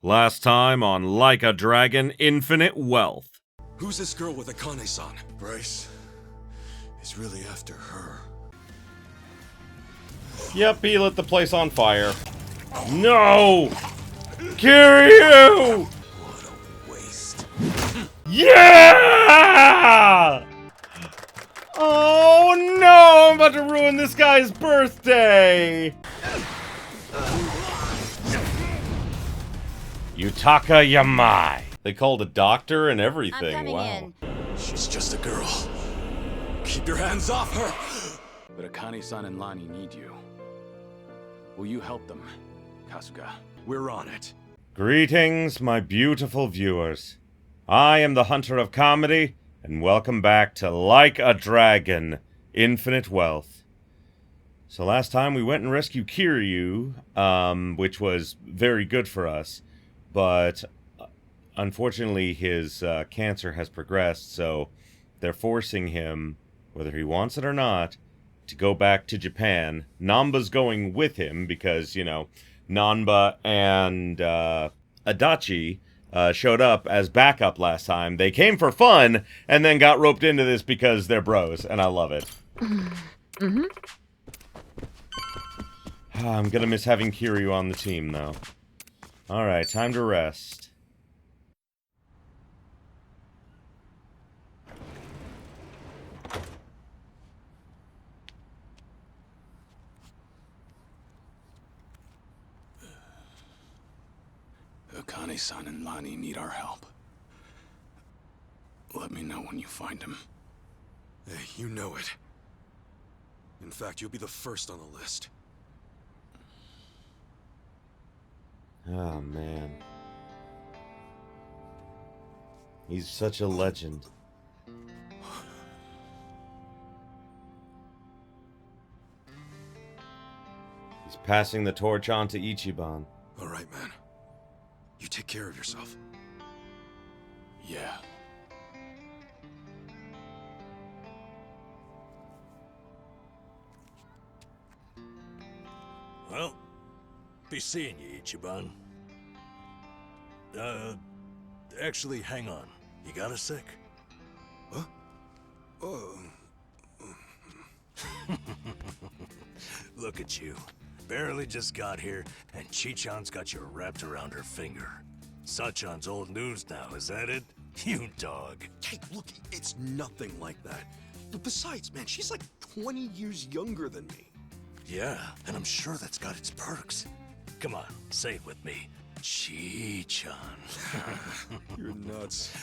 Last time on Like a Dragon, Infinite Wealth. Who's this girl with Akane-san? Bryce is really after her. Yep, he lit the place on fire. No! Kiryu! What a waste. Yeah! Oh no! I'm about to ruin this guy's birthday! Yutaka Yamai. They called a doctor and everything. I'm coming wow. in. She's just a girl. Keep your hands off her! But Akane-san and Lani need you. Will you help them, Kasuga? We're on it. Greetings, my beautiful viewers. I am the Hunter of Comedy, and welcome back to Like a Dragon, Infinite Wealth. So last time we went and rescued Kiryu, which was very good for us, but unfortunately his cancer has progressed, so they're forcing him, whether he wants it or not, to go back to Japan. Namba's going with him because, you know, Nanba and Adachi showed up as backup last time. They came for fun and then got roped into this because they're bros, and I love it. Mm-hmm. I'm gonna miss having Kiryu on the team, though. Alright, time to rest. Akane-san and Lani need our help. Let me know when you find him. Hey, you know it. In fact, you'll be the first on the list. Oh, man. He's such a legend. He's passing the torch on to Ichiban. All right, man. You take care of yourself. Yeah. Well, be seeing you, Ichiban. Actually, hang on. You got a sec? Huh? Oh. Look at you. Barely just got here, and Chichan's got you wrapped around her finger. Sachan's old news now, is that it? You dog. Hey, look, it's nothing like that. But besides, man, she's like 20 years younger than me. Yeah, and I'm sure that's got its perks. Come on, say it with me. Chichan. You're nuts.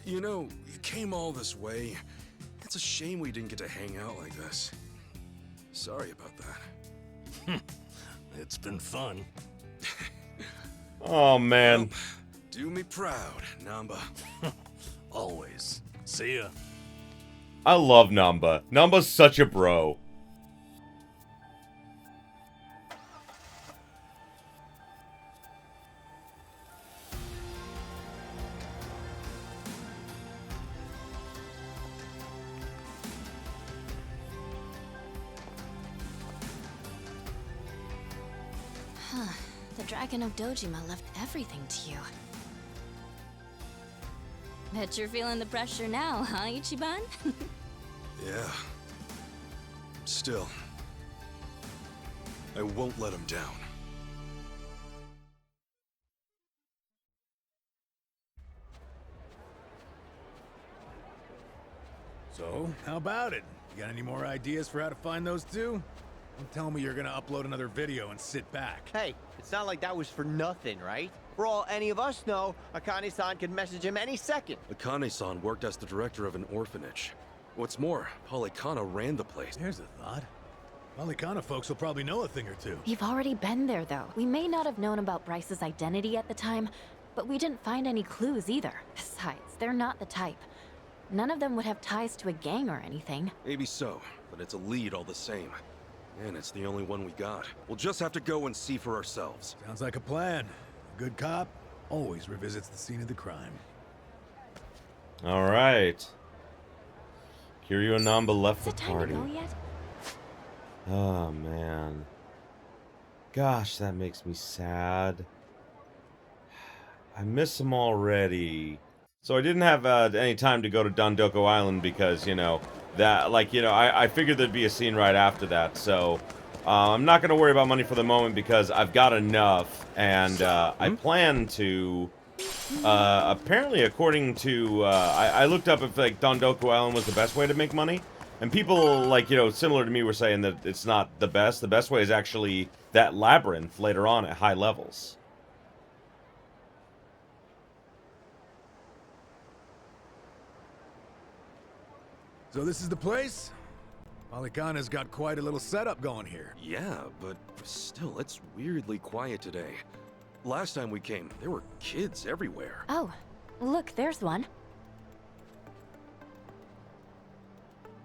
You know, you came all this way. It's a shame we didn't get to hang out like this. Sorry about that. It's been fun. Oh, man. Well, do me proud, Namba. Always. See ya. I love Namba. Namba's such a bro. The Dragon of Dojima left everything to you. Bet you're feeling the pressure now, huh, Ichiban? Yeah. Still, I won't let him down. So, how about it? You got any more ideas for how to find those two? Don't tell me you're gonna upload another video and sit back. Hey, it's not like that was for nothing, right? For all any of us know, Akane-san could message him any second. Akane-san worked as the director of an orphanage. What's more, Palecana ran the place. Here's a thought. Palecana folks will probably know a thing or two. We've already been there, though. We may not have known about Bryce's identity at the time, but we didn't find any clues either. Besides, they're not the type. None of them would have ties to a gang or anything. Maybe so, but it's a lead all the same. And it's the only one we got. We'll just have to go and see for ourselves. Sounds like a plan. A good cop always revisits the scene of the crime. Alright. Kiryu and Namba left Is the it time party. to go yet? Oh, man. Gosh, that makes me sad. I miss them already. So I didn't have any time to go to Dondoko Island because, you know, that, like, you know, I figured there'd be a scene right after that. So I'm not going to worry about money for the moment because I've got enough. And I plan to, apparently, according to, I looked up if, like, Dondoko Island was the best way to make money. And people, like, you know, similar to me were saying that it's not the best. The best way is actually that labyrinth later on at high levels. So this is the place? Palecana's got quite a little setup going here. Yeah, but still, it's weirdly quiet today. Last time we came, there were kids everywhere. Oh, look, there's one.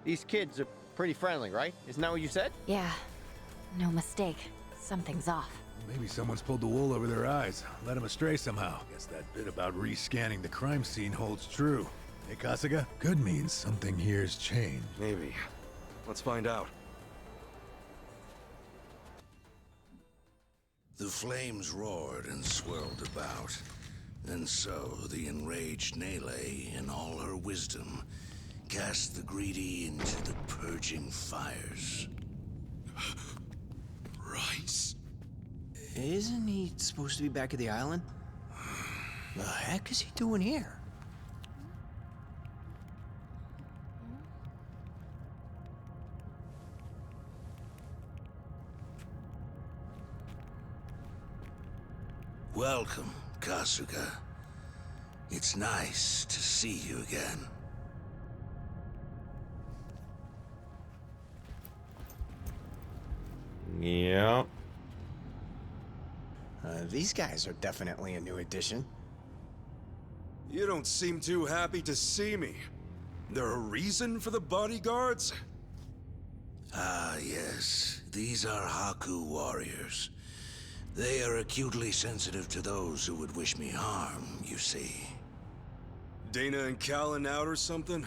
These kids are pretty friendly, right? Isn't that what you said? Yeah, no mistake. Something's off. Maybe someone's pulled the wool over their eyes, led them astray somehow. Guess that bit about rescanning the crime scene holds true. Hey, Kasuga? Could mean something here's changed. Maybe. Let's find out. The flames roared and swirled about. And so the enraged Nele, in all her wisdom, cast the greedy into the purging fires. Bryce? Isn't he supposed to be back at the island? The heck is he doing here? Welcome, Kasuga. It's nice to see you again. Yeah. These guys are definitely a new addition. You don't seem too happy to see me. There a reason for the bodyguards? Ah, yes. These are Haku warriors. They are acutely sensitive to those who would wish me harm, you see. Dana and Callan out or something?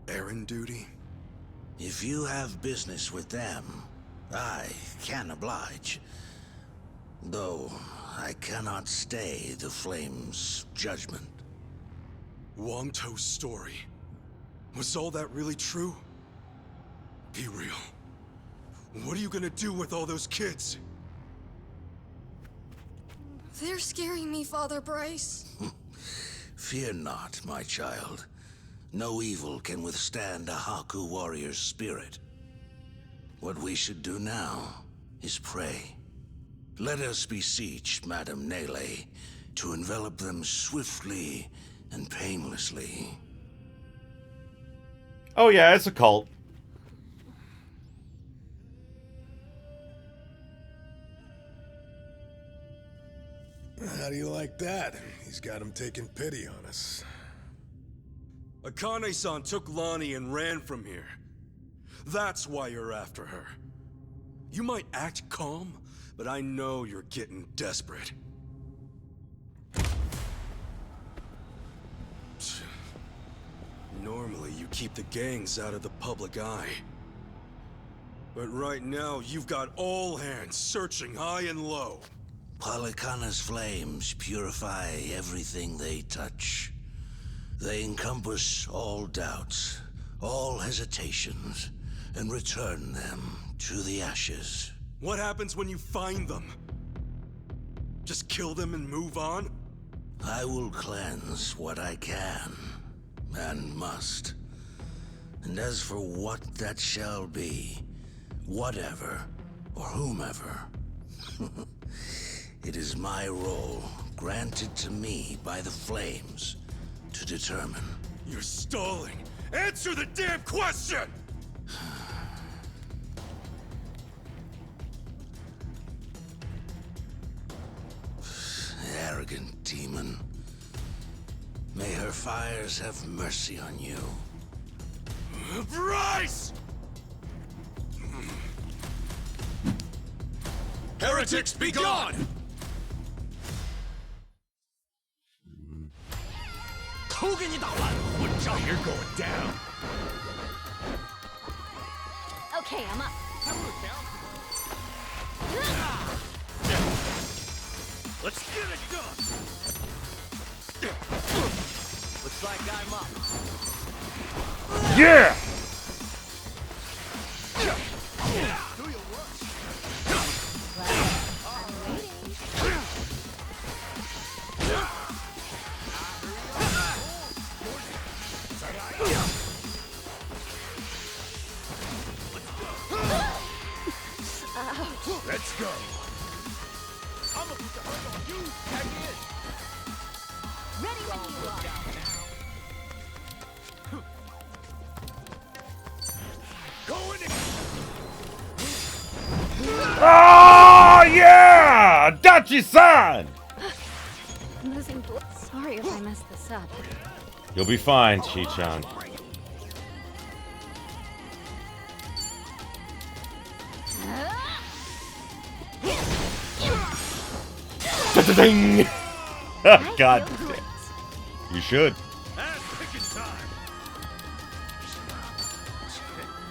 Errand duty? If you have business with them, I can oblige. Though, I cannot stay the Flame's judgment. Wangto's story. Was all that really true? Be real. What are you gonna do with all those kids? They're scaring me, Father Bryce. Fear not, my child. No evil can withstand a Haku warrior's spirit. What we should do now is pray. Let us beseech Madame Nele to envelop them swiftly and painlessly. Oh yeah, it's a cult. How do you like that? He's got him taking pity on us. Akane-san took Lonnie and ran from here. That's why you're after her. You might act calm, but I know you're getting desperate. Normally, you keep the gangs out of the public eye. But right now, you've got all hands searching high and low. Palecana's flames purify everything they touch. They encompass all doubts, all hesitations, and return them to the ashes. What happens when you find them? Just kill them and move on? I will cleanse what I can, and must. And as for what that shall be, whatever, or whomever, it is my role, granted to me by the Flames, to determine. You're stalling! Answer the damn question! Arrogant demon. May her fires have mercy on you. Bryce! Heretics, be gone! You're going down. Okay, I'm up. Let's get it done! I'm up. Yeah! Let's go. I'm gonna put the hurt on you. Back in. Ready when you are. Going in. Oh, yeah! Dachi-san! I'm losing blood. Sorry if I messed this up. You'll be fine, Chi-chan. Da-da-ding! God damn. You should. Ass picking time.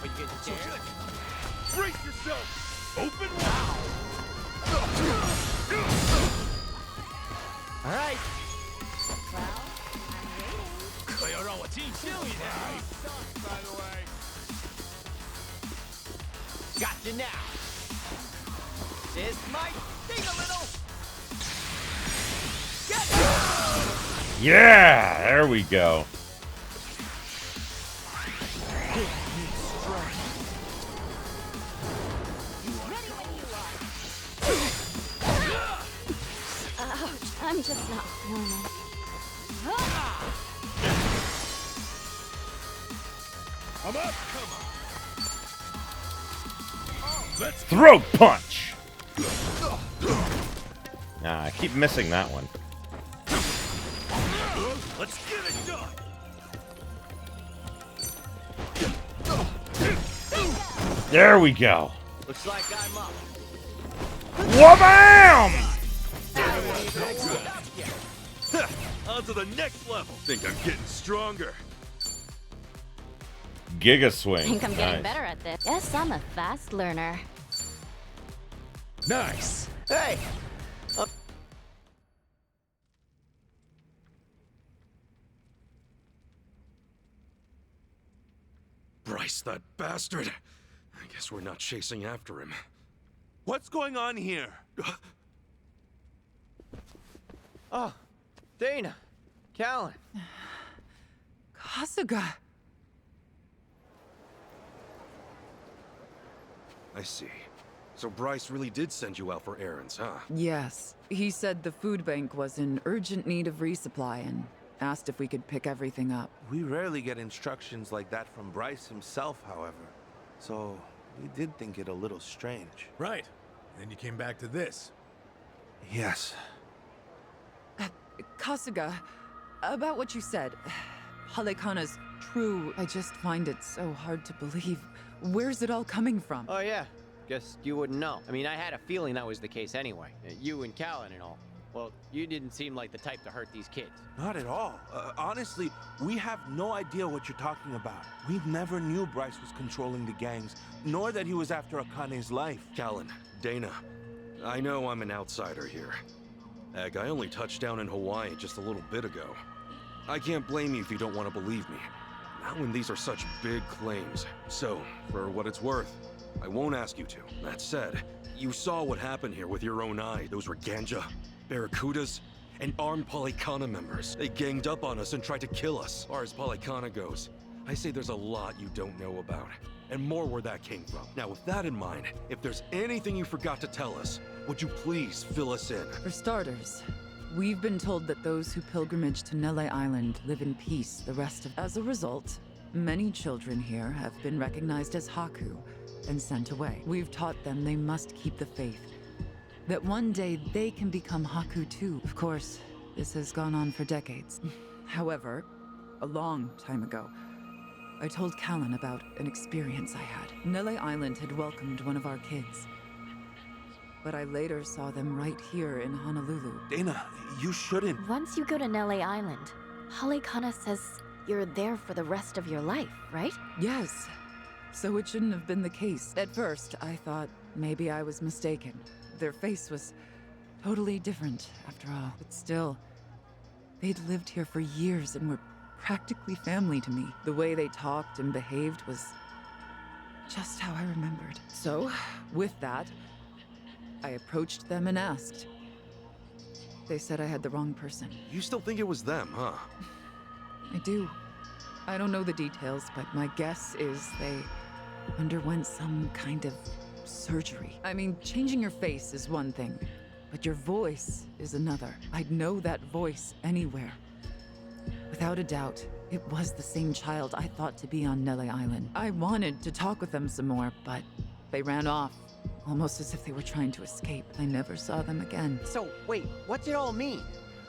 But you get scared. Brace yourself. Open wide. All right. By the way. Gotcha now. This might sting a little. Yeah! There we go. Ouch, I'm just not feeling it. I'm up. Come on. Let's Throat punch! Nah, I keep missing that one. Let's get it done. There we go. Looks like I'm up. Wha-bam! On to the next level. Think I'm getting stronger. Giga I swing. think I'm getting Nice. better at this. Guess I'm a fast learner. Nice. Hey. Bryce, that bastard. I guess we're not chasing after him. What's going on here? Oh, Dana. Callan. Kasuga. I see. So Bryce really did send you out for errands, huh? Yes. He said the food bank was in urgent need of resupply and asked if we could pick everything up. We rarely get instructions like that from Bryce himself, however. So, we did think it a little strange. Right. Then you came back to this. Yes. Kasuga, about what you said. Palecana's true. I just find it so hard to believe. Where's it all coming from? Oh, yeah. Guess you wouldn't know. I mean, I had a feeling that was the case anyway. You and Callan and all. Well, you didn't seem like the type to hurt these kids. Not at all. Honestly, we have no idea what you're talking about. We never knew Bryce was controlling the gangs, nor that he was after Akane's life. Callan, Dana, I know I'm an outsider here. Egg, I only touched down in Hawaii just a little bit ago. I can't blame you if you don't want to believe me. Not when these are such big claims. So, for what it's worth, I won't ask you to. That said, you saw what happened here with your own eye. Those were Ganja, Barracudas, and armed Palecana members. They ganged up on us and tried to kill us. As far as Palecana goes, I say there's a lot you don't know about, and more where that came from. Now, with that in mind, if there's anything you forgot to tell us, would you please fill us in? For starters, we've been told that those who pilgrimage to Nele Island live in peace the rest of... As a result, many children here have been recognized as Haku and sent away. We've taught them they must keep the faith, that one day they can become Haku too. Of course, this has gone on for decades. However, a long time ago, I told Callan about an experience I had. Nele Island had welcomed one of our kids, but I later saw them right here in Honolulu. Dana, you shouldn't. Once you go to Nele Island, Palecana says you're there for the rest of your life, right? Yes, so it shouldn't have been the case. At first, I thought maybe I was mistaken. Their face was totally different, after all. But still, they'd lived here for years and were practically family to me. The way they talked and behaved was just how I remembered. So, with that, I approached them and asked. They said I had the wrong person. You still think it was them, huh? I do. I don't know the details, but my guess is they underwent some kind of surgery. I mean, changing your face is one thing, but your voice is another. I'd know that voice anywhere. Without a doubt, it was the same child I thought to be on Nele Island. I wanted to talk with them some more, but they ran off, almost as if they were trying to escape. I never saw them again. So, wait, what's it all mean?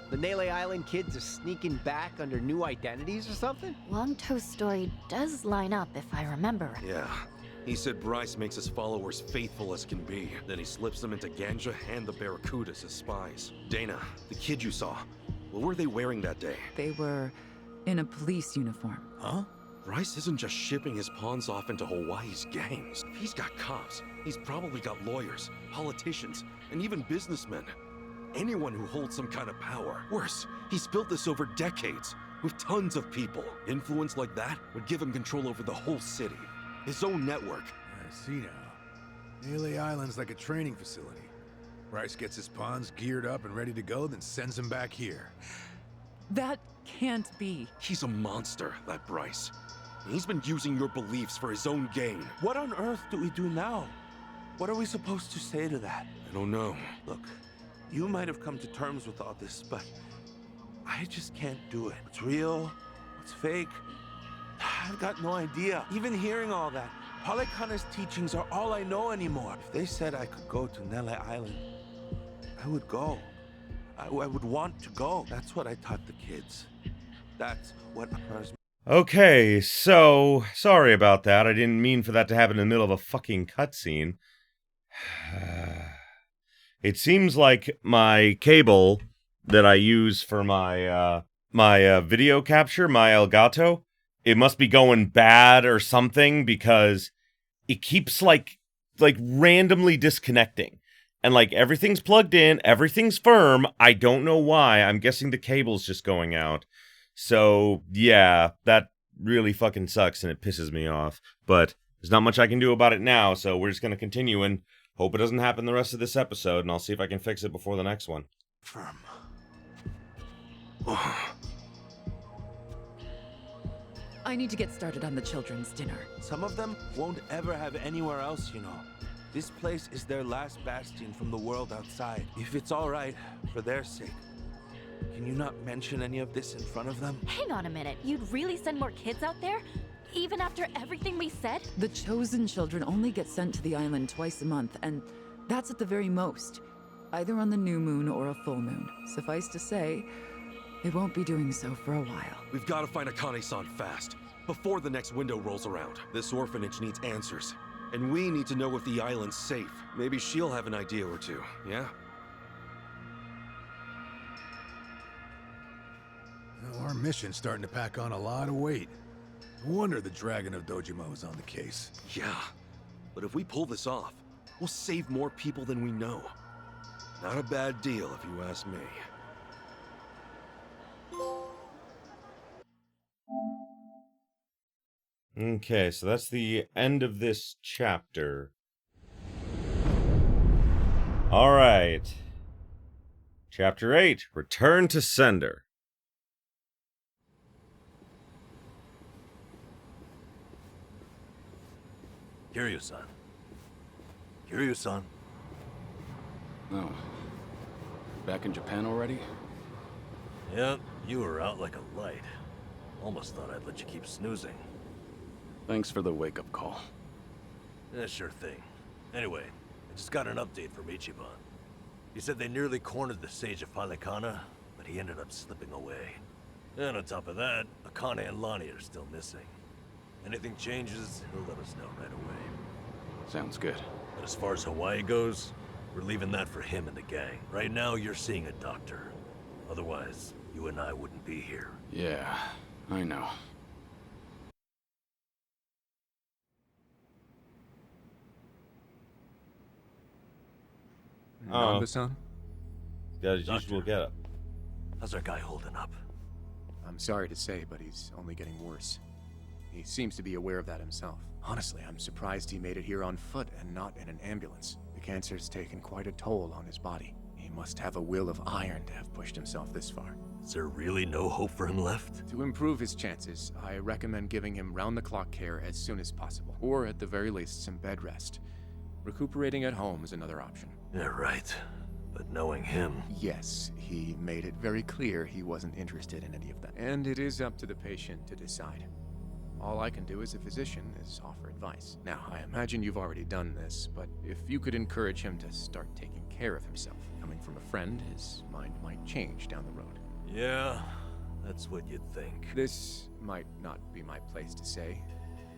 The Nele Island kids are sneaking back under new identities or something? Longtoe's story does line up if I remember right. Yeah. He said Bryce makes his followers faithful as can be. Then he slips them into Ganja and the Barracudas as spies. Dana, the kid you saw, what were they wearing that day? They were in a police uniform. Huh? Bryce isn't just shipping his pawns off into Hawaii's gangs. If he's got cops, he's probably got lawyers, politicians, and even businessmen. Anyone who holds some kind of power. Worse, he's built this over decades, with tons of people. Influence like that would give him control over the whole city. His own network. I see now. Nele Island's like a training facility. Bryce gets his pawns geared up and ready to go, then sends them back here. That can't be. He's a monster, that Bryce. He's been using your beliefs for his own gain. What on earth do we do now? What are we supposed to say to that? I don't know. Look, you might have come to terms with all this, but I just can't do it. What's real? What's fake? I've got no idea. Even hearing all that, Palecana's teachings are all I know anymore. If they said I could go to Nele Island, I would go. I would want to go. That's what I taught the kids. That's what I was... Okay, so sorry about that. I didn't mean for that to happen in the middle of a fucking cutscene. It seems like my cable that I use for my video capture, my Elgato, it must be going bad or something because it keeps like randomly disconnecting. And like everything's plugged in, everything's firm. I don't know why. I'm guessing the cable's just going out. So yeah, that really fucking sucks and it pisses me off. But there's not much I can do about it now, so we're just gonna continue and hope it doesn't happen the rest of this episode, and I'll see if I can fix it before the next one. Firm. I need to get started on the children's dinner. Some of them won't ever have anywhere else, you know. This place is their last bastion from the world outside. If it's all right, for their sake, can you not mention any of this in front of them? Hang on a minute. You'd really send more kids out there? Even after everything we said? The chosen children only get sent to the island twice a month, and that's at the very most. Either on the new moon or a full moon. Suffice to say, they won't be doing so for a while. We've got to find Akane-san fast, before the next window rolls around. This orphanage needs answers. And we need to know if the island's safe. Maybe she'll have an idea or two, yeah? Well, our mission's starting to pack on a lot of weight. No wonder the Dragon of Dojima is on the case. Yeah, but if we pull this off, we'll save more people than we know. Not a bad deal, if you ask me. Okay, so that's the end of this chapter. Alright. Chapter 8, Return to Sender. Kiryu-san. Kiryu-san. Oh. Back in Japan already? Yep, you were out like a light. Almost thought I'd let you keep snoozing. Thanks for the wake-up call. Yeah, sure thing. Anyway, I just got an update from Ichiban. He said they nearly cornered the Sage of Palecana, but he ended up slipping away. And on top of that, Akane and Lonnie are still missing. Anything changes, he'll let us know right away. Sounds good. But as far as Hawaii goes, we're leaving that for him and the gang. Right now, you're seeing a doctor. Otherwise, you and I wouldn't be here. Yeah, I know. Got his usual getup. How's our guy holding up? I'm sorry to say, but he's only getting worse. He seems to be aware of that himself. Honestly, I'm surprised he made it here on foot and not in an ambulance. The cancer's taken quite a toll on his body. He must have a will of iron to have pushed himself this far. Is there really no hope for him left? To improve his chances, I recommend giving him round-the-clock care as soon as possible, or at the very least some bed rest. Recuperating at home is another option. Yeah, right. But knowing him... Yes, he made it very clear he wasn't interested in any of that. And it is up to the patient to decide. All I can do as a physician is offer advice. Now, I imagine you've already done this, but if you could encourage him to start taking care of himself, coming from a friend, his mind might change down the road. Yeah, that's what you'd think. This might not be my place to say,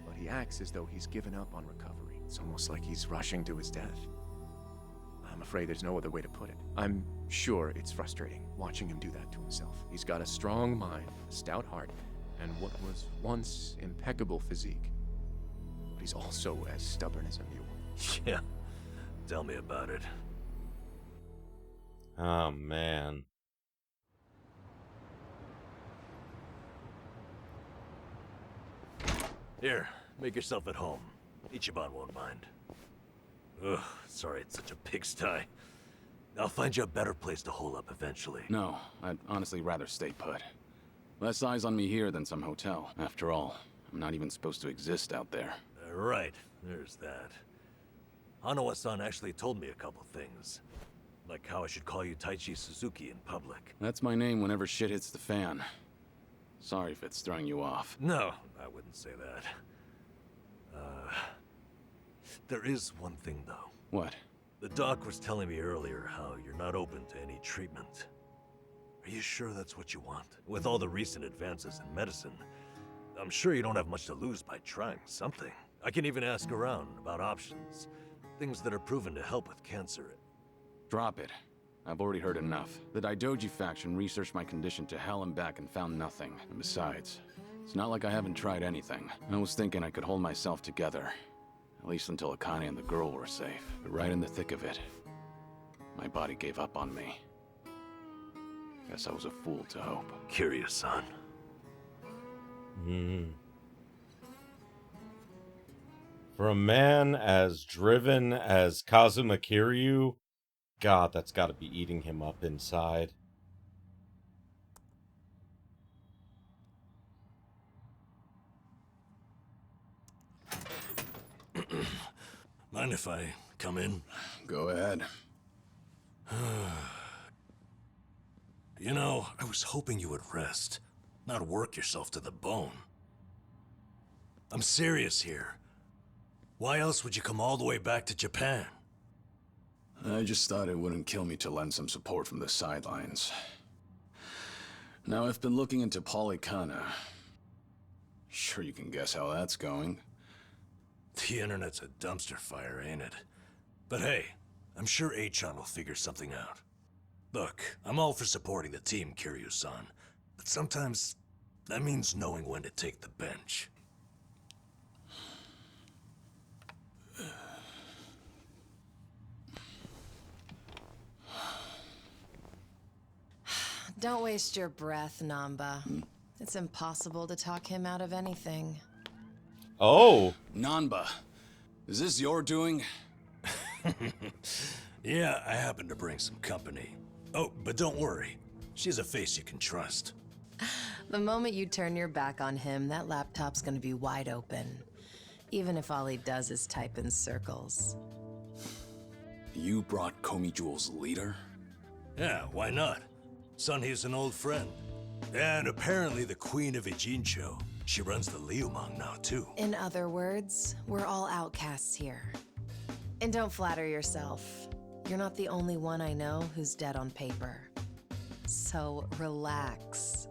but he acts as though he's given up on recovery. It's almost like he's rushing to his death. I'm afraid there's no other way to put it. I'm sure it's frustrating watching him do that to himself. He's got a strong mind, a stout heart, and what was once impeccable physique. But he's also as stubborn as a mule. Yeah, tell me about it. Oh, man. Here, make yourself at home. Ichiban won't mind. Ugh, sorry it's such a pigsty. I'll find you a better place to hole up eventually. No, I'd honestly rather stay put. Less eyes on me here than some hotel. After all, I'm not even supposed to exist out there. Right, there's that. Hanawa-san actually told me a couple things. Like how I should call you Taichi Suzuki in public. That's my name whenever shit hits the fan. Sorry if it's throwing you off. No, I wouldn't say that. There is one thing though. What? The doc was telling me earlier how you're not open to any treatment. Are you sure that's what you want? With all the recent advances in medicine, I'm sure you don't have much to lose by trying something. I can even ask around about options. Things that are proven to help with cancer. Drop it. I've already heard enough. The Daidoji faction researched my condition to hell and back and found nothing. And besides, it's not like I haven't tried anything. I was thinking I could hold myself together. At least until Akane and the girl were safe. But right in the thick of it, my body gave up on me. Guess I was a fool to hope. Kiryu-san. For a man as driven as Kazuma Kiryu, God, that's got to be eating him up inside. Mind if I come in? Go ahead. You know, I was hoping you would rest, not work yourself to the bone. I'm serious here. Why else would you come all the way back to Japan? I just thought it wouldn't kill me to lend some support from the sidelines. Now I've been looking into Palecana. Sure you can guess how that's going. The internet's a dumpster fire, ain't it? But hey, I'm sure Achan will figure something out. Look, I'm all for supporting the team, Kiryu-san, but sometimes that means knowing when to take the bench. Don't waste your breath, Namba. It's impossible to talk him out of anything. Oh! Nanba, is this your doing? Yeah, I happen to bring some company. Oh, but don't worry. She's a face you can trust. The moment you turn your back on him, that laptop's gonna be wide open. Even if all he does is type in circles. You brought Komi-Jewel's leader? Yeah, why not? Sunhee's an old friend. And apparently the Queen of Ijincho. She runs the Liumang now, too. In other words, we're all outcasts here. And don't flatter yourself. You're not the only one I know who's dead on paper. So relax.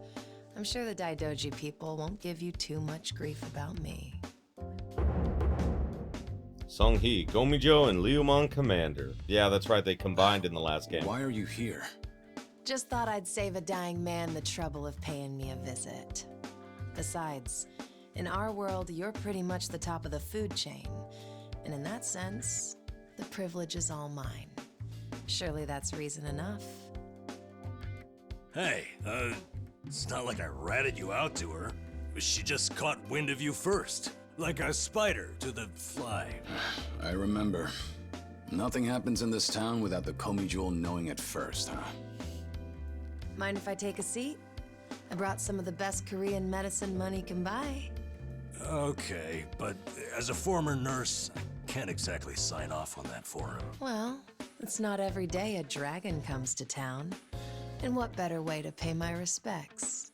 I'm sure the Daidoji people won't give you too much grief about me. Sunghee, Gomijo, and Liumang Commander. Yeah, that's right, they combined in the last game. Why are you here? Just thought I'd save a dying man the trouble of paying me a visit. Besides, in our world, you're pretty much the top of the food chain. And in that sense, the privilege is all mine. Surely that's reason enough. Hey, It's not like I ratted you out to her. She just caught wind of you first. Like a spider to the fly. I remember. Nothing happens in this town without the Komi Jewel knowing it first, huh? Mind if I take a seat? I brought some of the best Korean medicine money can buy. Okay, but as a former nurse, I can't exactly sign off on that for him. Well, it's not every day a dragon comes to town. And what better way to pay my respects?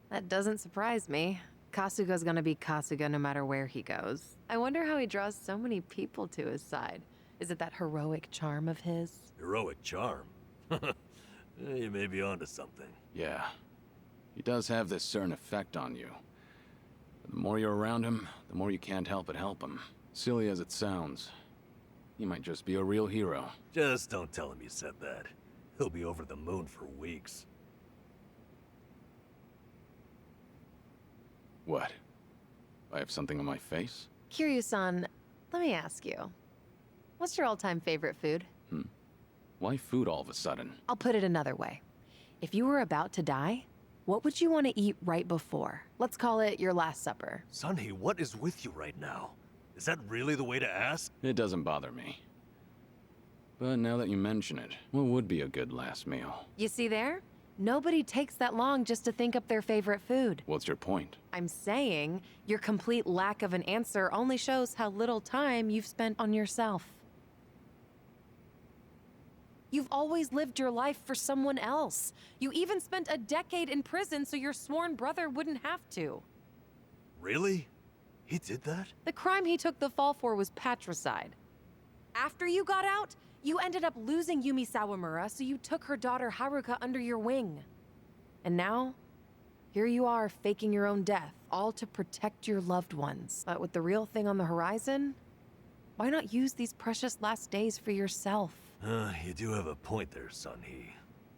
That doesn't surprise me. Kasuga's gonna be Kasuga no matter where he goes. I wonder how he draws so many people to his side. Is it that heroic charm of his? Heroic charm? You may be onto something. Yeah. He does have this certain effect on you. The more you're around him, the more you can't help but help him. Silly as it sounds, he might just be a real hero. Just don't tell him you said that. He'll be over the moon for weeks. What? I have something on my face? Kiryu-san, let me ask you. What's your all-time favorite food? Why food all of a sudden? I'll put it another way. If you were about to die, what would you want to eat right before? Let's call it your last supper. Sunny, what is with you right now? Is that really the way to ask? It doesn't bother me. But now that you mention it, what would be a good last meal? You see there? Nobody takes that long just to think up their favorite food. What's your point? I'm saying your complete lack of an answer only shows how little time you've spent on yourself. You've always lived your life for someone else. You even spent a decade in prison so your sworn brother wouldn't have to. Really? He did that? The crime he took the fall for was patricide. After you got out, you ended up losing Yumi Sawamura, so you took her daughter Haruka under your wing. And now, here you are faking your own death, all to protect your loved ones. But with the real thing on the horizon, why not use these precious last days for yourself? You do have a point there, Sunhee.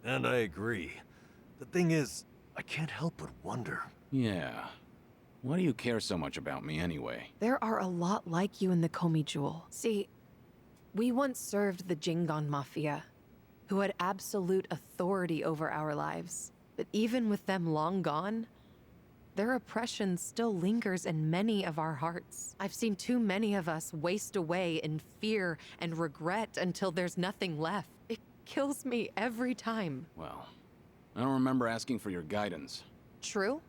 And I agree. The thing is, I can't help but wonder. Yeah. Why do you care so much about me anyway? There are a lot like you in the Komi Jewel. See, we once served the Jingon Mafia, who had absolute authority over our lives. But even with them long gone, their oppression still lingers in many of our hearts. I've seen too many of us waste away in fear and regret until there's nothing left. It kills me every time. Well, I don't remember asking for your guidance. True.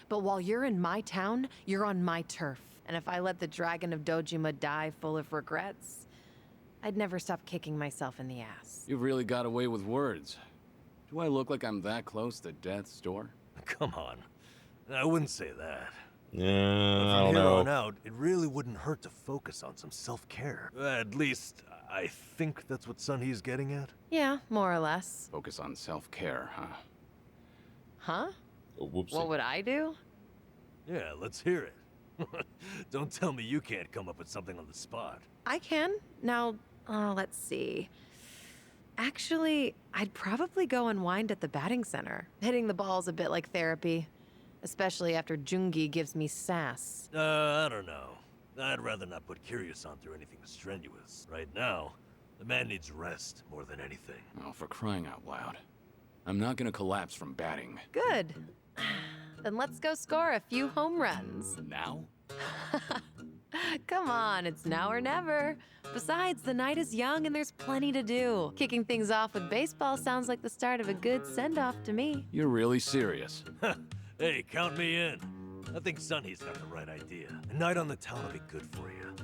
But while you're in my town, you're on my turf. And if I let the Dragon of Dojima die full of regrets, I'd never stop kicking myself in the ass. You've really got away with words. Do I look like I'm that close to death's door? Come on. I wouldn't say that. Yeah, But I from don't here know. on out, it really wouldn't hurt to focus on some self-care. At least, I think that's what Sunhee's getting at. Yeah, more or less. Focus on self-care, huh? Huh? Oh, whoopsie. What would I do? Yeah, let's hear it. Don't tell me you can't come up with something on the spot. I can. Now, let's see. Actually, I'd probably go unwind at the batting center. Hitting the ball's a bit like therapy. Especially after Jungi gives me sass. I don't know. I'd rather not put Kiryu-san through anything strenuous. Right now, the man needs rest more than anything. Oh, for crying out loud. I'm not gonna collapse from batting. Good. Then let's go score a few home runs. Now? Come on, it's now or never. Besides, the night is young and there's plenty to do. Kicking things off with baseball sounds like the start of a good send-off to me. You're really serious. Hey, count me in. I think Sunny's got the right idea. A night on the town will be good for you.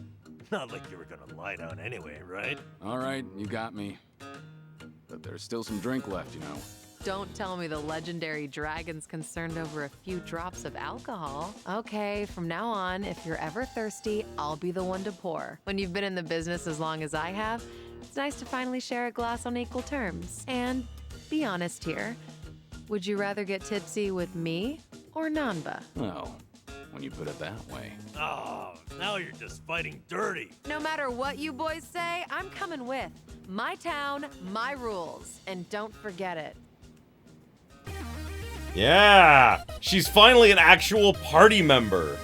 Not like you were gonna lie down anyway, right? All right, you got me. But there's still some drink left, you know. Don't tell me the legendary dragon's concerned over a few drops of alcohol. Okay, from now on, if you're ever thirsty, I'll be the one to pour. When you've been in the business as long as I have, it's nice to finally share a glass on equal terms. And be honest here, would you rather get tipsy with me or Nanba? Well, when you put it that way. Oh, now you're just fighting dirty. No matter what you boys say, I'm coming with. My town, my rules. And don't forget it. Yeah! She's finally an actual party member.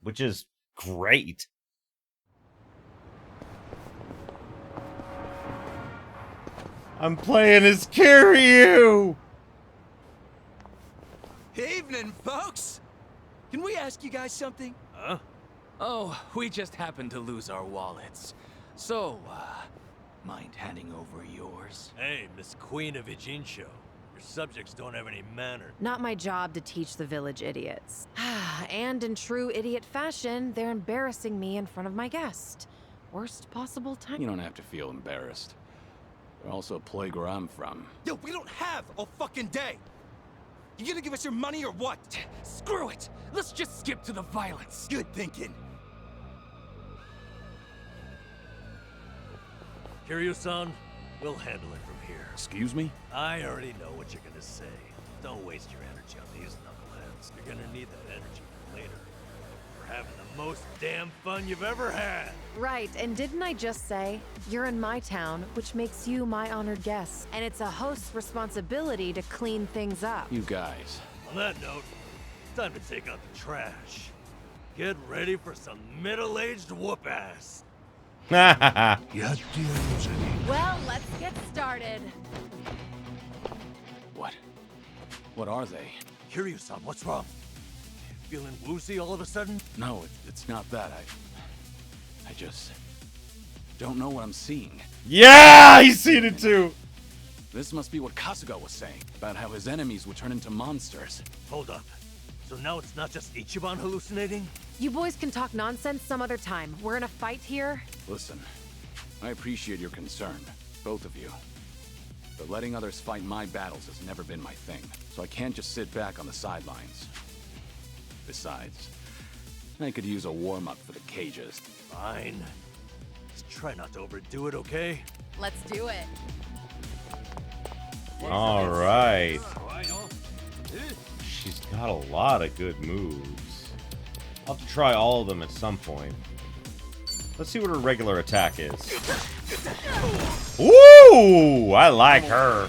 Which is great. I'm playing as Kiryu! Evening, folks! Can we ask you guys something? Huh? Oh, we just happened to lose our wallets. So, mind handing over yours? Hey, Miss Queen of Ijincho. Your subjects don't have any manner. Not my job to teach the village idiots. And in true idiot fashion, they're embarrassing me in front of my guest. Worst possible time. You don't have to feel embarrassed. They're also a plague where I'm from. Yo, we don't have a fucking day! You gonna give us your money or what? Screw it! Let's just skip to the violence. Good thinking. Kiryu-san, we'll handle it from here. Excuse me? I already know what you're gonna say. Don't waste your energy on these knuckleheads. You're gonna need that energy for later. For having the most damn fun you've ever had. Right, and didn't I just say, you're in my town, which makes you my honored guest. And it's a host's responsibility to clean things up. You guys. On that note, it's time to take out the trash. Get ready for some middle-aged whoop-ass. Well, let's get started. What? What are they? Kiryu-san, what's wrong? Feeling woozy all of a sudden? No, it's not that. I just don't know what I'm seeing. Yeah, he's seen it too. This must be what Kasuga was saying, about how his enemies would turn into monsters. Hold up. So now it's not just Ichiban hallucinating? You boys can talk nonsense some other time. We're in a fight here. Listen, I appreciate your concern, both of you. But letting others fight my battles has never been my thing, so I can't just sit back on the sidelines. Besides, I could use a warm-up for the cages. Fine. Just try not to overdo it, okay? Let's do it. All right. She's got a lot of good moves. I'll have to try all of them at some point. Let's see what her regular attack is. Ooh, I like her.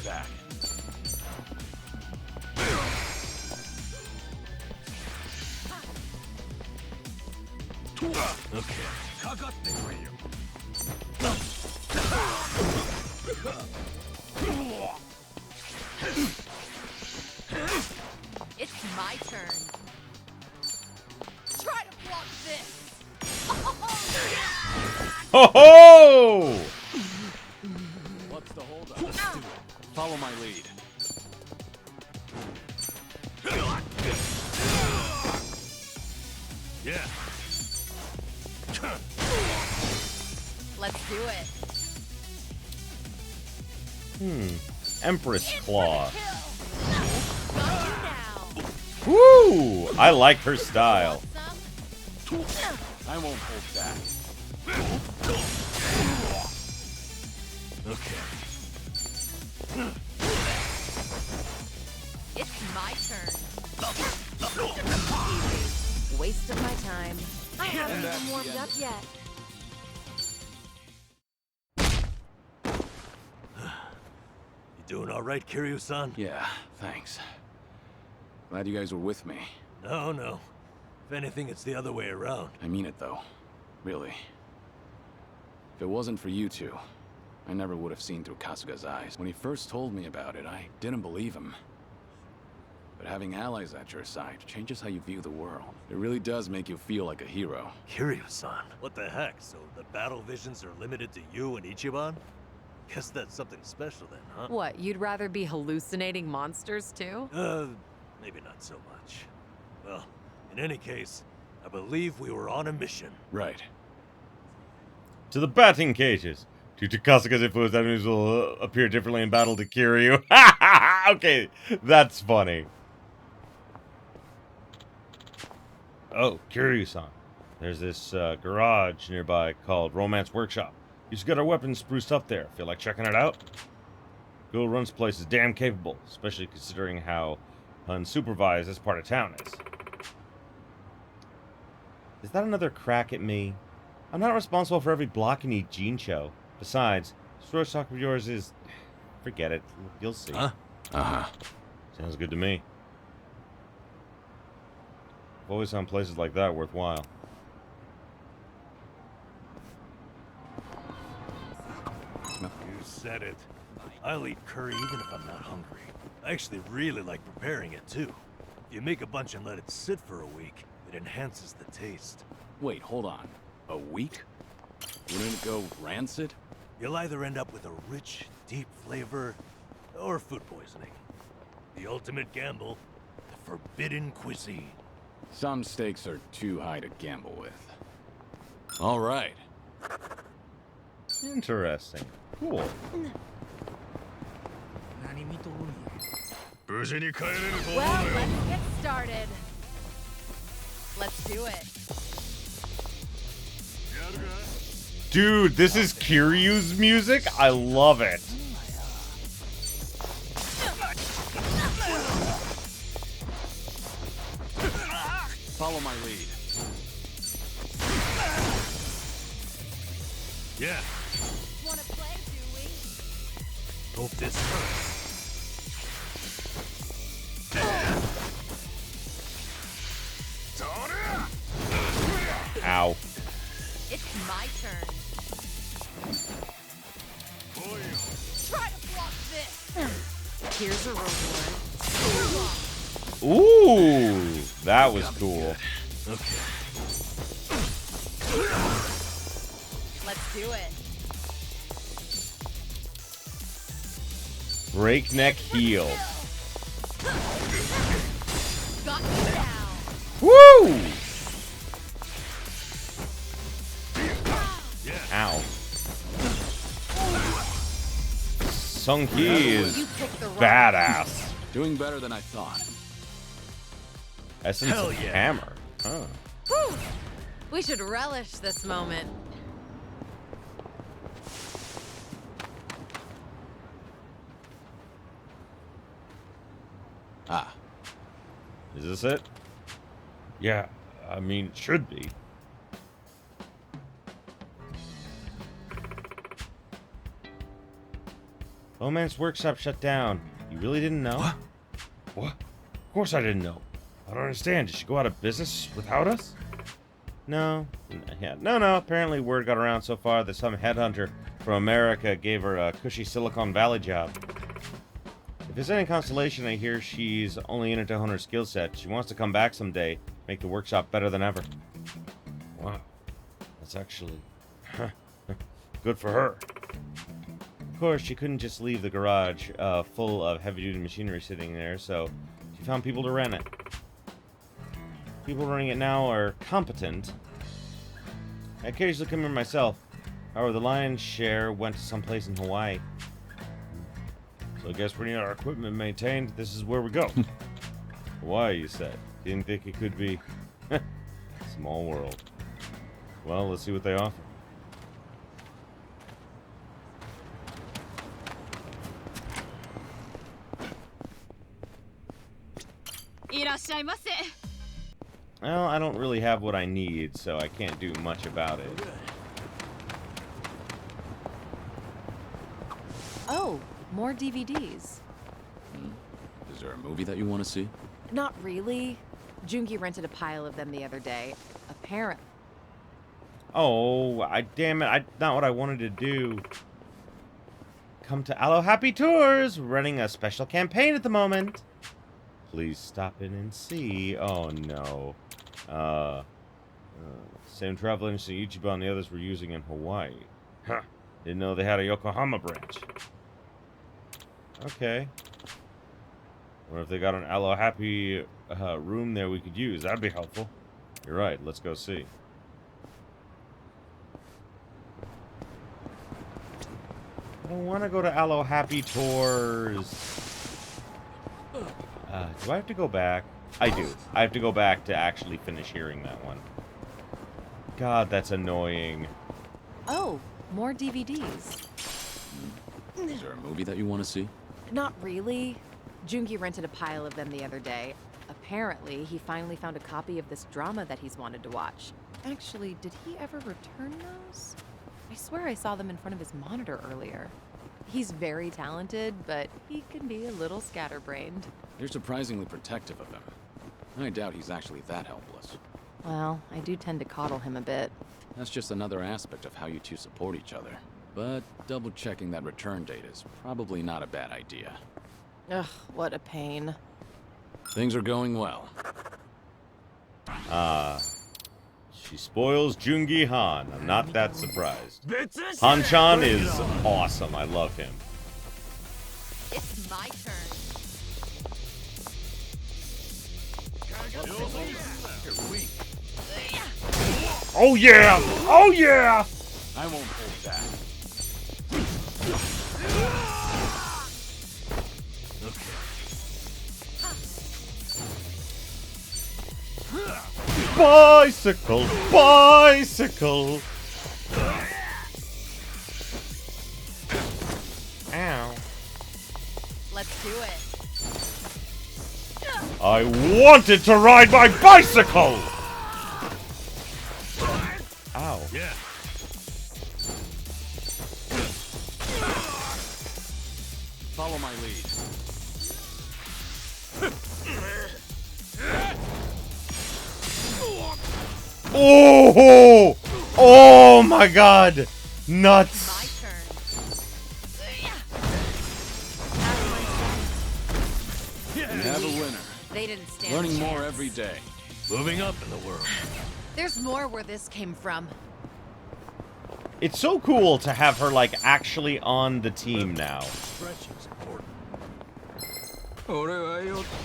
It's my turn. Try to block this. Ho ho! What's the holdup? Let's do it. Follow my lead. Yeah. Let's do it. Empress Claw. Got you now. Woo! I like her style. I won't hold back. Okay. It's my turn. Waste of my time. I haven't even warmed up yet. You doing all right, Kiryu-san? Yeah, thanks. Glad you guys were with me. No, no. If anything, it's the other way around. I mean it, though. Really. If it wasn't for you two, I never would have seen through Kasuga's eyes. When he first told me about it, I didn't believe him. But having allies at your side changes how you view the world. It really does make you feel like a hero. Kiryu-san, what the heck? So the battle visions are limited to you and Ichiban? Guess that's something special then, huh? What, you'd rather be hallucinating monsters too? Maybe not so much. Well, in any case, I believe we were on a mission. Right. To the batting cages. Due to Kasuga's influence, enemies will appear differently in battle to Kiryu. Okay, that's funny. Oh, Kiryu-san. There's this garage nearby called Romance Workshop. You should get our weapons spruced up there. Feel like checking it out? Girl runs place is damn capable, especially considering how unsupervised this part of town is. Is that another crack at me? I'm not responsible for every block in Ijincho. Besides, storage stock of yours is... Forget it. You'll see. Huh? Uh-huh. Sounds good to me. I've always found places like that worthwhile. said it. I'll eat curry even if I'm not hungry. I actually really like preparing it too. If you make a bunch and let it sit for a week, it enhances the taste. Wait, hold on. A week? Wouldn't it go rancid? You'll either end up with a rich, deep flavor, or food poisoning. The ultimate gamble, the forbidden cuisine. Some stakes are too high to gamble with. All right. Interesting. Cool. Well, let's get started. Let's do it. Dude, this is Kiryu's music? I love it. Follow my lead. Yeah. Wanna play, do we? Hope this hurts. Ow. It's my turn. Try to block this. Here's a reward. Ooh, that was cool. Okay. Let's do it. Breakneck heel. Got you down. Woo! Ow. Sung Hee is badass. Doing better than I thought. Essence of hammer. Huh. Whew. We should relish this moment. Ah. Is this it? Yeah, I mean, it should be. Bowman's workshop shut down. You really didn't know? What? What? Of course I didn't know. I don't understand. Did she go out of business without us? No. Yeah. No. Apparently word got around so far that some headhunter from America gave her a cushy Silicon Valley job. If it's any consolation, I hear she's only in it to hone her skill set. She wants to come back someday, make the workshop better than ever. Wow. That's actually good for her. Of course, she couldn't just leave the garage full of heavy-duty machinery sitting there, so she found people to rent it. People running it now are competent. I occasionally come here myself. However, the lion's share went to someplace in Hawaii. So I guess we need our equipment maintained. This is where we go. Hawaii, you said. Didn't think it could be. Small world. Well, let's see what they offer. Well, I don't really have what I need, so I can't do much about it. Oh, more DVDs. Is there a movie that you want to see? Not really. Jungi rented a pile of them the other day. Apparently. Oh, damn it. Not what I wanted to do. Come to Aloe Happy Tours, running a special campaign at the moment. Please stop in and see. Oh, no. Same travel agency Ichiban the others were using in Hawaii. Huh. Didn't know they had a Yokohama branch. Okay. Or if they got an Aloe Happy room there we could use. That'd be helpful. You're right. Let's go see. I don't want to go to Aloe Happy Tours. Do I have to go back? I do. I have to go back to actually finish hearing that one. God, that's annoying. Oh, more DVDs. Is there a movie that you want to see? Not really. Jungi rented a pile of them the other day. Apparently, he finally found a copy of this drama that he's wanted to watch. Actually, did he ever return those? I swear I saw them in front of his monitor earlier. He's very talented, but he can be a little scatterbrained. You're surprisingly protective of him. I doubt he's actually that helpless. Well, I do tend to coddle him a bit. That's just another aspect of how you two support each other. but double-checking that return date is probably not a bad idea. Ugh, what a pain. Things are going well. She spoils Jungi Han. I'm not that surprised. Han-chan is awesome. I love him. It's my turn. Oh yeah! Oh yeah! I won't hold back. Bicycle! Bicycle! Ow. Let's do it. I wanted to ride my bicycle! Ow. Yeah. Follow my lead. Oh! Oh my god! Nuts! My turn. You have a winner. They didn't stand Learning a more chance. every day. Moving up in the world. There's more where this came from. It's so cool to have her, like, actually on the team now. Stretching's important.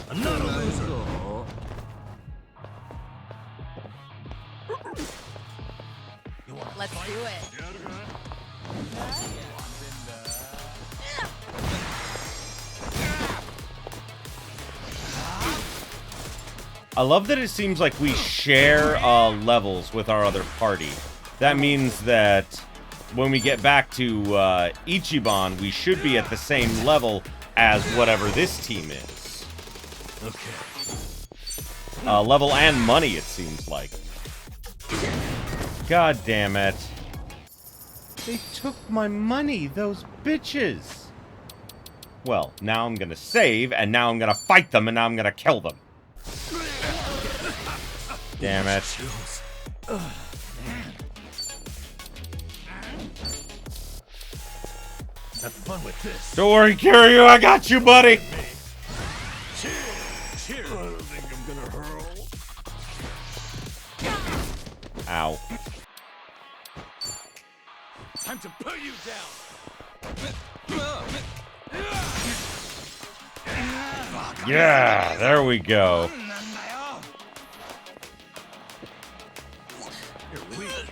Another loser. Let's do it. I love that it seems like we share levels with our other party. That means that when we get back to Ichiban, we should be at the same level as whatever this team is. Okay. Level and money, it seems like. God damn it. They took my money, those bitches. Well, now I'm gonna save, and now I'm gonna fight them, and now I'm gonna kill them. Damn it. Have fun with this. Don't worry, Kiryu, I got you, buddy. Cheers. I don't think I'm gonna hurl. Ow. Time to put you down. Yeah, there we go. You're weak.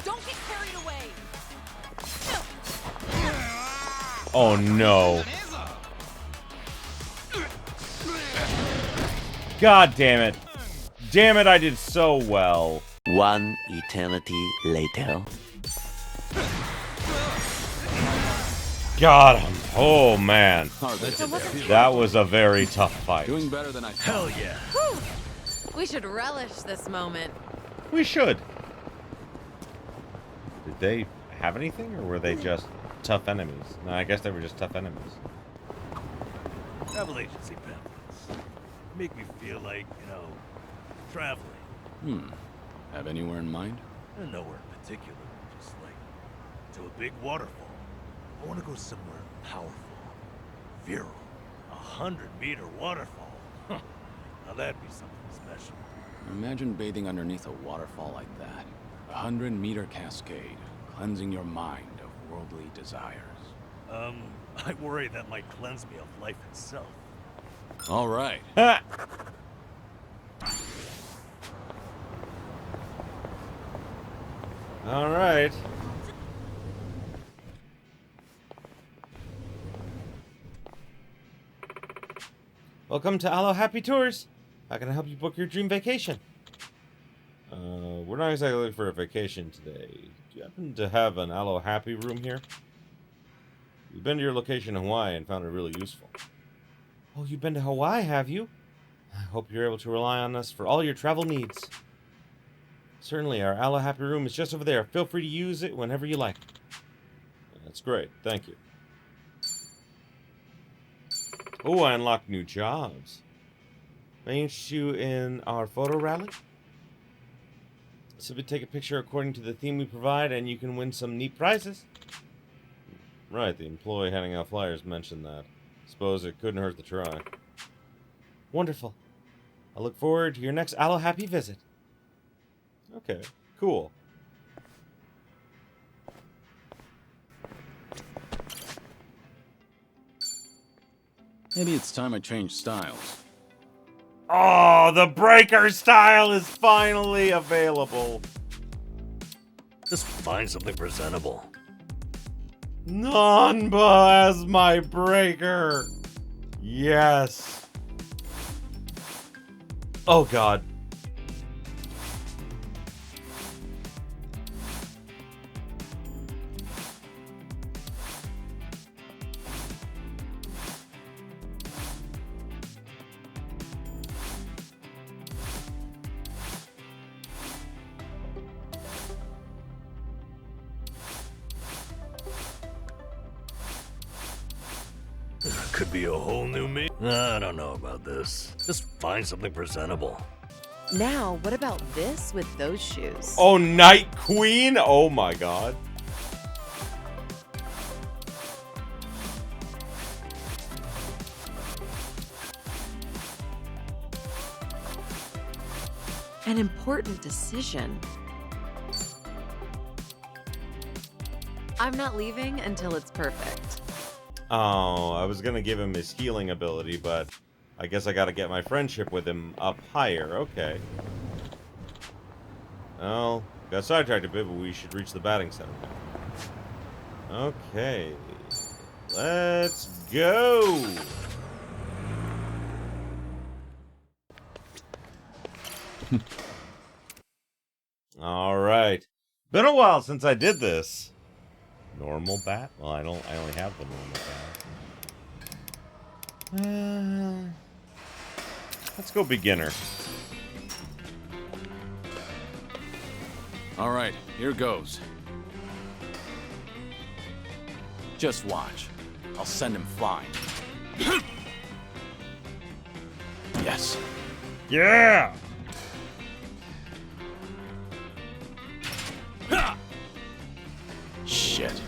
Don't get carried away. Oh no. God damn it. Damn it, I did so well. One eternity later. Got him. Oh man. That was a very tough fight. Doing better than I thought. Hell yeah. Whew. We should relish this moment. We should. Did they have anything, or were they just tough enemies? No, I guess they were just tough enemies. Travel agency pamphlets. Make me feel like, you know, traveling. Have anywhere in mind? Nowhere in particular. Just like to a big waterfall. I want to go somewhere powerful, virile. 100-meter waterfall. Huh. Now that'd be something special. Imagine bathing underneath a waterfall like that. 100-meter cascade, cleansing your mind of worldly desires. I worry that might cleanse me of life itself. All right. All right. Welcome to Aloe Happy Tours. How can I help you book your dream vacation? We're not exactly looking for a vacation today. Do you happen to have an Aloe Happy room here? We've been to your location in Hawaii and found it really useful. Oh, you've been to Hawaii, have you? I hope you're able to rely on us for all your travel needs. Certainly, our Aloe Happy room is just over there. Feel free to use it whenever you like. That's great. Thank you. Oh, I unlocked new jobs. May I interest you in our photo rally? Simply take a picture according to the theme we provide, and you can win some neat prizes. Right, the employee handing out flyers mentioned that. Suppose it couldn't hurt to try. Wonderful. I look forward to your next Aloe Happy visit. Okay, cool. Maybe it's time I change styles. Oh, the breaker style is finally available. Just find something presentable. Nanba as my breaker. Yes. Oh god. Could be a whole new me. I don't know about this. Just find something presentable. Now, what about this with those shoes? Oh, Night Queen? Oh my god. An important decision. I'm not leaving until it's perfect. Oh, I was gonna give him his healing ability, but I guess I gotta get my friendship with him up higher. Okay. Well, got sidetracked a bit, but we should reach the batting center now. Okay. Let's go! Alright. Been a while since I did this. Normal bat? Well, I only have the normal bat. Let's go beginner. All right, here goes. Just watch. I'll send him flying. Yes. Yeah! Shit.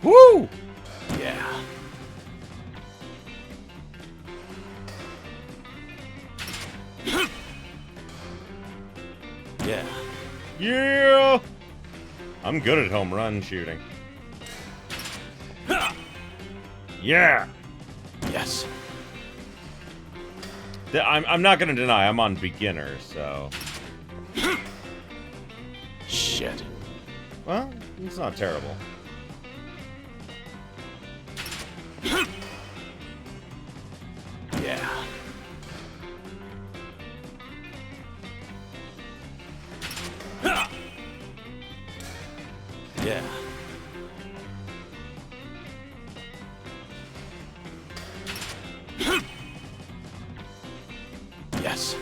Woo! Yeah. Yeah. Yeah! I'm good at home run shooting. Yeah! Yes. I'm not gonna deny, I'm on beginner, so... Shit. Well, it's not terrible. Yeah. Yeah. Yes.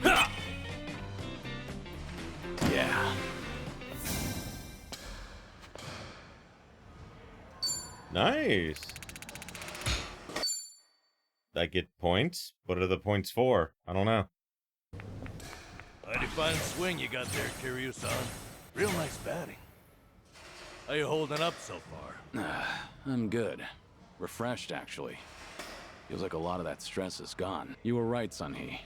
Yeah. Nice. I get points? What are the points for? I don't know. Mighty fine swing you got there, Kiryu-san. Real nice batting. How you holding up so far? I'm good. Refreshed, actually. Feels like a lot of that stress is gone. You were right, Sunhee.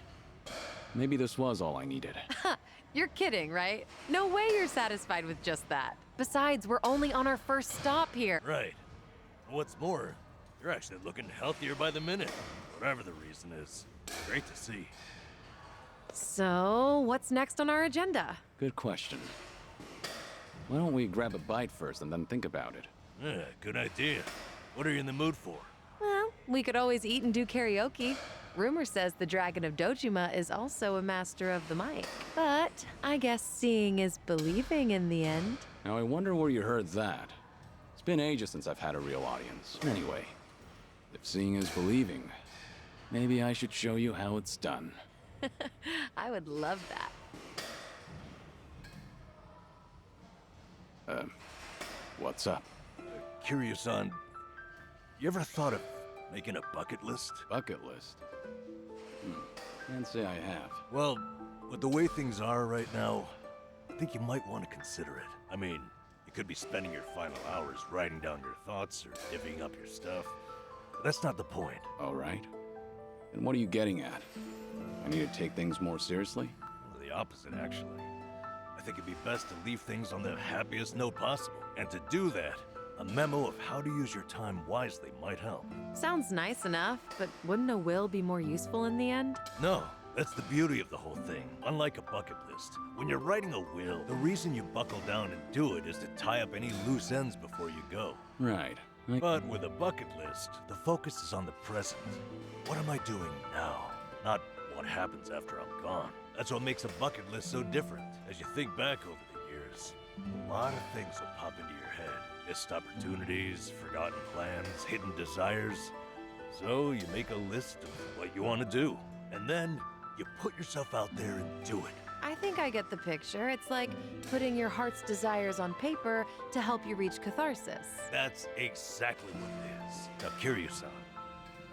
Maybe this was all I needed. You're kidding, right? No way you're satisfied with just that. Besides, we're only on our first stop here. Right. What's more, you're actually looking healthier by the minute. Whatever the reason is. Great to see. So, what's next on our agenda? Good question. Why don't we grab a bite first and then think about it? Yeah, good idea. What are you in the mood for? Well, we could always eat and do karaoke. Rumor says the Dragon of Dojima is also a master of the mic. But I guess seeing is believing in the end. Now I wonder where you heard that. It's been ages since I've had a real audience. Anyway, if seeing is believing, maybe I should show you how it's done. I would love that. What's up? Kiryu-san, you ever thought of Making a bucket list? Bucket list? Can't say I have. Well, with the way things are right now, I think you might want to consider it. I mean, you could be spending your final hours writing down your thoughts or divvying up your stuff. But that's not the point. All right. And what are you getting at? I need to take things more seriously? Well, the opposite, actually. I think it'd be best to leave things on the happiest note possible. And to do that, a memo of how to use your time wisely might help. Sounds nice enough, but wouldn't a will be more useful in the end? No, that's the beauty of the whole thing. Unlike a bucket list, when you're writing a will, the reason you buckle down and do it is to tie up any loose ends before you go. Right. But with a bucket list, the focus is on the present. What am I doing now? Not what happens after I'm gone. That's what makes a bucket list so different. As you think back over the years, a lot of things will pop into your head. Missed opportunities, forgotten plans, hidden desires. So you make a list of what you want to do. And then you put yourself out there and do it. I think I get the picture. It's like putting your heart's desires on paper to help you reach catharsis. That's exactly what it is. Now, Kiryu-san,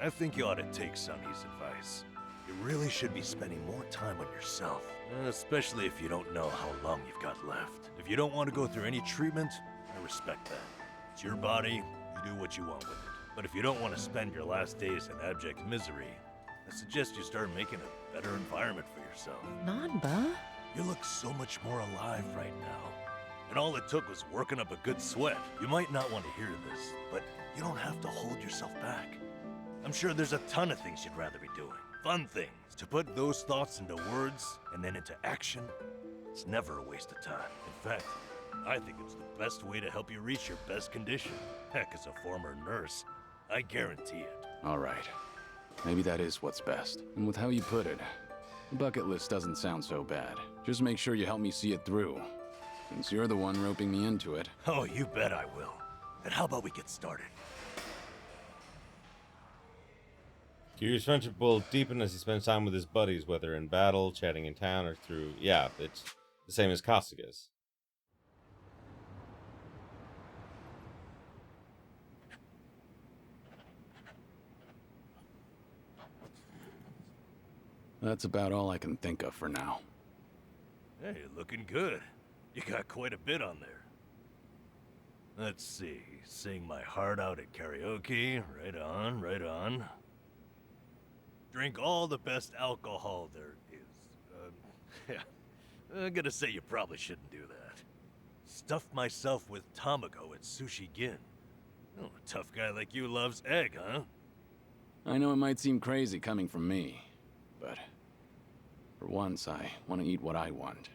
I think you ought to take Sunny's advice. You really should be spending more time on yourself, especially if you don't know how long you've got left. If you don't want to go through any treatment, I respect that. It's your body, you do what you want with it. But if you don't want to spend your last days in abject misery, I suggest you start making a better environment for yourself. Nanba? You look so much more alive right now. And all it took was working up a good sweat. You might not want to hear this, but you don't have to hold yourself back. I'm sure there's a ton of things you'd rather be doing. Fun things. To put those thoughts into words and then into action, it's never a waste of time. In fact, I think it's the best way to help you reach your best condition. Heck, as a former nurse, I guarantee it. All right. Maybe that is what's best. And with how you put it, the bucket list doesn't sound so bad. Just make sure you help me see it through, since you're the one roping me into it. Oh, you bet I will. And how about we get started? Kiryu's friendship will deepen as he spends time with his buddies, whether in battle, chatting in town, or through... Yeah, it's the same as Kasuga's. That's about all I can think of for now. Hey, looking good. You got quite a bit on there. Let's see. Sing my heart out at karaoke. Right on, right on. Drink all the best alcohol there is. Yeah. I'm gonna say you probably shouldn't do that. Stuff myself with tamago at Sushi Gin. Oh, a tough guy like you loves egg, huh? I know it might seem crazy coming from me, but for once I want to eat what I want,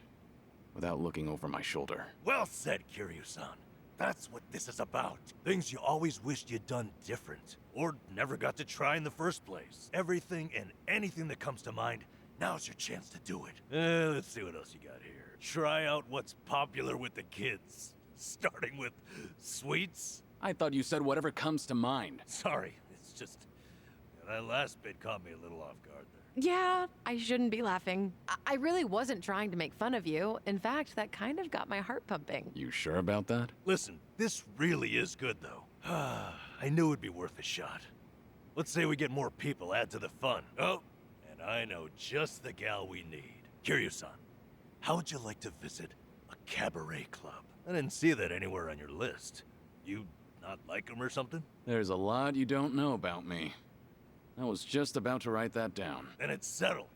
without looking over my shoulder. Well said, Kiryu-san. That's what this is about. Things you always wished you'd done different, or never got to try in the first place. Everything and anything that comes to mind, now's your chance to do it. Let's see what else you got here. Try out what's popular with the kids, starting with sweets. I thought you said whatever comes to mind. Sorry, it's just... that last bit caught me a little off guard there. Yeah, I shouldn't be laughing. I really wasn't trying to make fun of you. In fact, that kind of got my heart pumping. You sure about that? Listen, this really is good, though. I knew it'd be worth a shot. Let's say we get more people, add to the fun. Oh, and I know just the gal we need. Kiryu-san, how would you like to visit a cabaret club? I didn't see that anywhere on your list. You not like them or something? There's a lot you don't know about me. I was just about to write that down. Then it's settled.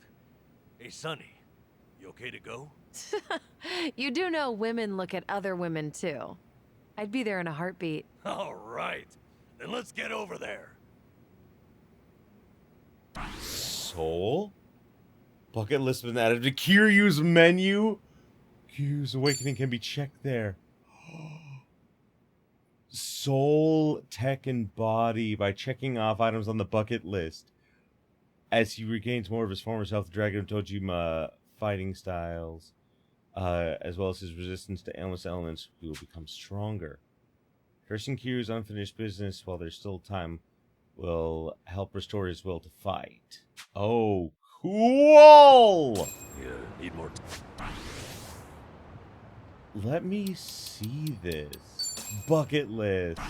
Hey, Sonny, you okay to go? You do know women look at other women, too. I'd be there in a heartbeat. All right. Then let's get over there. Soul? Bucket list has been added to Kiryu's menu? Kiryu's awakening can be checked there. Soul, tech, and body by checking off items on the bucket list. As he regains more of his former self, the Dragon of Tojima fighting styles, as well as his resistance to endless elements, he will become stronger. Cursing Kiryu's unfinished business while there's still time will help restore his will to fight. Oh, cool! Yeah, need more Let me see this. Bucket list.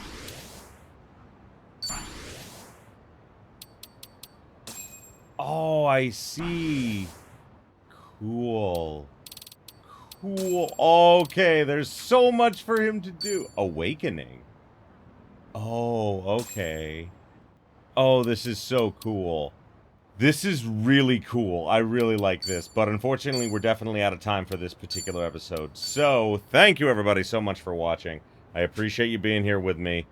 Oh, I see. Cool. Cool. Okay, there's so much for him to do. Awakening. Oh, okay. Oh, this is so cool. This is really cool. I really like this, but unfortunately, we're definitely out of time for this particular episode. So, thank you everybody so much for watching. I appreciate you being here with me.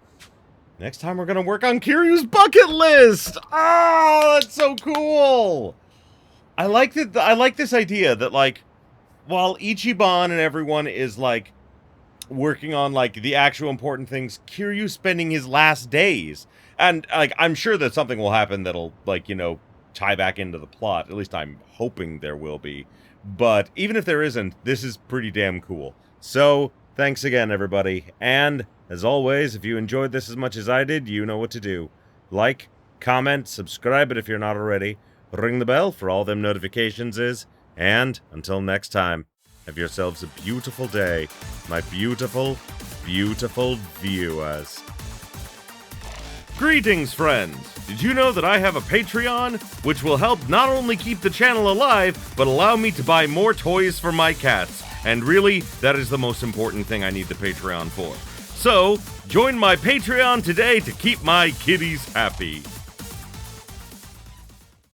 Next time, we're gonna work on Kiryu's bucket list! Oh, that's so cool! I like that. I like this idea that, like, while Ichiban and everyone is, like, working on, like, the actual important things, Kiryu's spending his last days. And, like, I'm sure that something will happen that'll, like, you know, tie back into the plot. At least I'm hoping there will be. But even if there isn't, this is pretty damn cool. So, thanks again, everybody. And, as always, if you enjoyed this as much as I did, you know what to do. Like, comment, subscribe it if you're not already, ring the bell for all them notifications and until next time, have yourselves a beautiful day, my beautiful, beautiful viewers. Greetings, friends! Did you know that I have a Patreon, which will help not only keep the channel alive, but allow me to buy more toys for my cats? And really, that is the most important thing I need the Patreon for. So, join my Patreon today to keep my kitties happy.